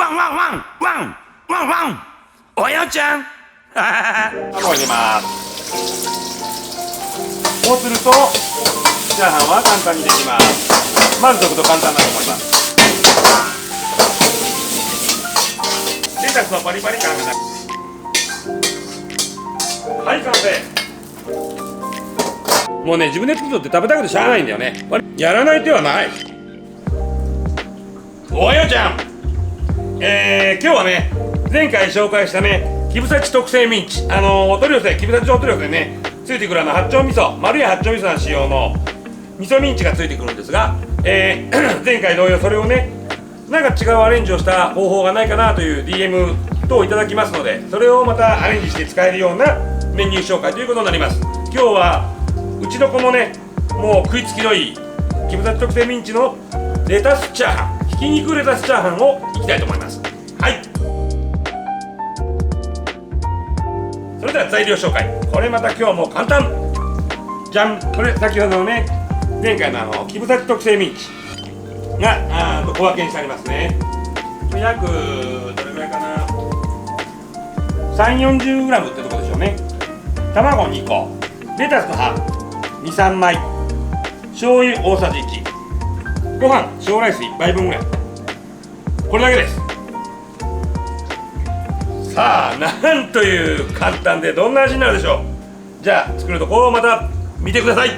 ワンワンワンワンワンワン。およちゃん。卵入れます。こうするとチャーハンは簡単にできます。満足と簡単だと思います。レタスのパリパリ感がない。はい、完成。もうね、自分で作っとって食べたくてしゃあないんだよね。やらない手はない。およちゃん、今日はね、前回紹介したね、木房地特製ミンチ、お取り寄せ、木房地お取り寄せね、ついてくる八丁味噌、丸や八丁味噌の使用の味噌ミンチがついてくるんですが、前回同様それをね、なんか違うアレンジをした方法がないかなという DM 等をいただきますので、それをまたアレンジして使えるようなメニュー紹介ということになります。今日はうちの子もね、もう食いつきのいい木房地特製ミンチのレタスチャーハン、ひき肉レタスチャーハンをいきたいと思います。はい、それでは材料紹介。これまた今日も簡単じゃん。これ先ほどのね、前回の木房地特製ミンチが小分けにしてありますね。約どれぐらいかな、340g ってとこでしょうね。卵2個、レタスの葉2、3枚、醤油大さじ1、ご飯小ライス1杯分ぐらい、これだけです。さあ、なんという簡単でどんな味になるでしょう。じゃあ作るところをまた見てください。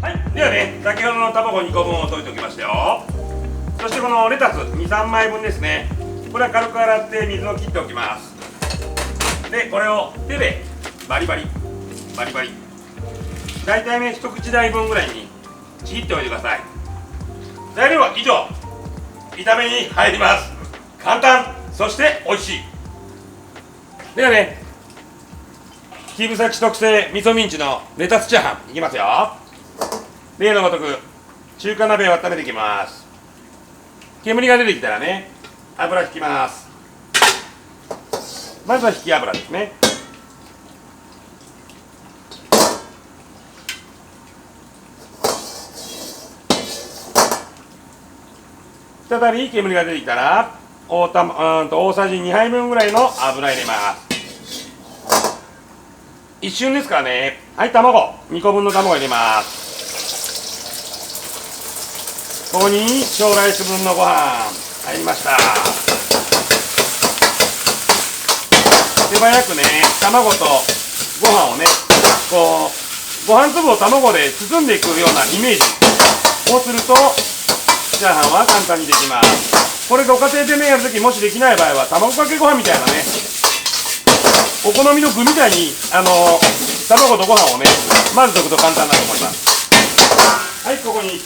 はい、ではね、先ほどの卵2個分を溶いておきましたよ。そしてこのレタス2、3枚分ですね、これは軽く洗って水を切っておきます。で、これを手でバリバリバリバリ、大体ね、一口大分ぐらいにちぎっておいてください。材料は以上。炒めに入ります。簡単、そして美味しい。ではね、木房地特製味噌ミンチのレタスチャーハンいきますよ。例のごとく中華鍋を温めていきます。煙が出てきたらね、油引きます。まずは引き油ですね。再び煙が出てきたら大さじ2杯分ぐらいの油入れます。一瞬ですからね。はい、卵2個分の卵入れます。ここに小ライス分のご飯入りました。手早くね、卵とご飯をね、こうご飯粒を卵で包んでいくようなイメージ。こうするとチャーハンは簡単にできます。これご家庭でね、やるときもしできない場合は卵かけご飯みたいなね、お好みの具みたいに卵とご飯をね混ぜておくと簡単だと思います。はい、ここに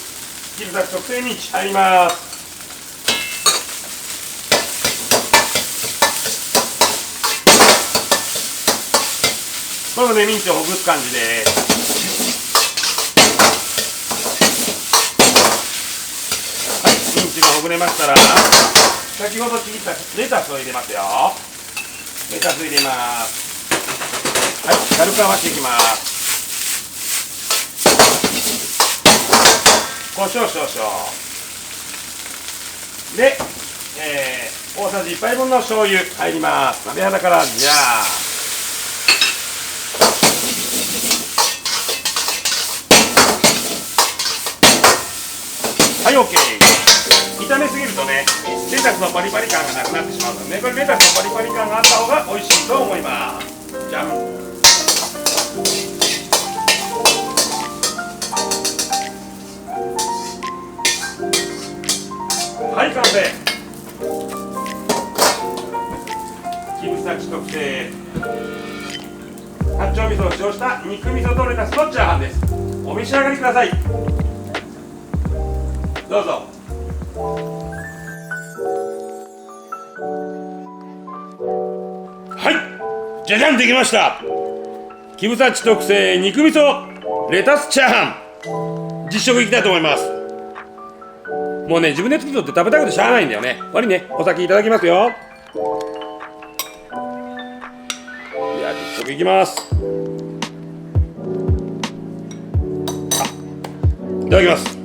木房地特製ミンチ入ります。これもね、ミンチをほぐす感じです。ミンチがほぐれましたら、先ほどちぎったレタスを入れますよ。レタス入れます。はい、軽く合わせていきます。胡椒少々で、大さじ1杯分の醤油入ります。鍋肌からじゃあ、はい、OK。炒めすぎるとね、レタスのパリパリ感がなくなってしまうのでね、これレタスのパリパリ感があった方が美味しいと思います。じゃん。はい、完成。木房地特製八丁味噌を使用した肉味噌とレタスのチャーハンです。お召し上がりください。どうぞ。はい、じゃじゃん、できました。木房地特製肉味噌レタスチャーハン、実食いきたいと思います。もうね、自分で作っとって食べたくてしゃあないんだよね。悪いね、お先いただきますよ。では実食いきます。いただきます。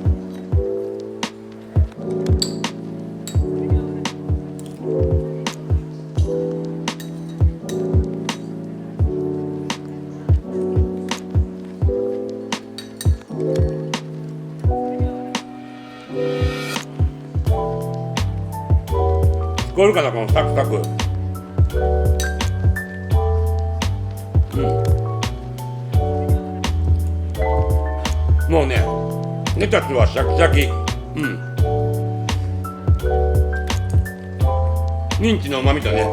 聞こえるかな、このサクサク。もうね、レタスはシャキシャキ。ミンチの旨味とね、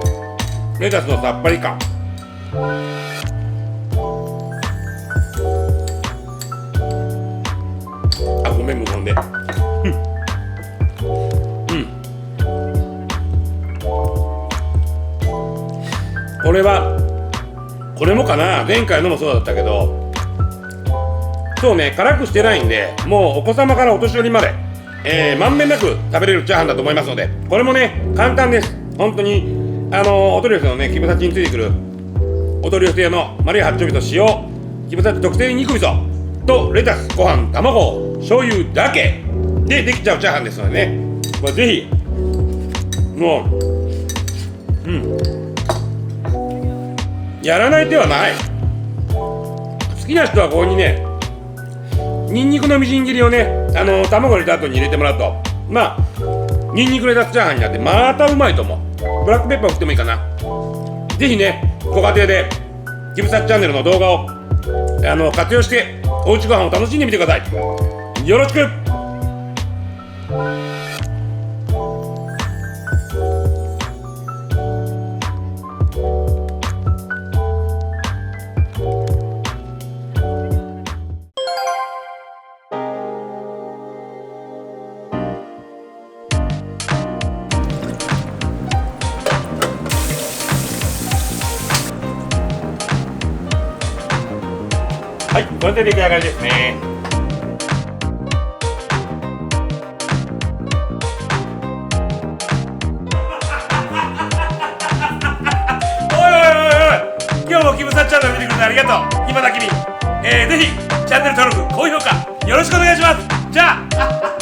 レタスのさっぱり感。あ、ごめん、無言で。これは、これもかな、前回のもそうだったけど、そうね、辛くしてないんで、もうお子様からお年寄りまで、まんべんなく食べれるチャーハンだと思いますので、これもね、簡単です。本当に、お取り寄せのね、キムタチについてくる、お取り寄せ用の丸い八丁味噌塩、キムタチ特製肉味噌とレタス、ご飯、卵、醤油だけでできちゃうチャーハンですのでね、これぜひ、もう、やらない手はない。好きな人はここにね、ニンニクのみじん切りをね、卵入れた後に入れてもらうと、まあ、ニンニクレタスチャーハンになってまたうまいと思う。ブラックペッパー振ってもいいかな。ぜひね、ご家庭でキムタチチャンネルの動画を活用しておうちご飯を楽しんでみてください。よろしく。はい、これで出来上がりですね。おいおいおいおい、今日もキムタチチャンネル見てくれてありがとう。今だ君、ぜひチャンネル登録、高評価よろしくお願いします。じゃあ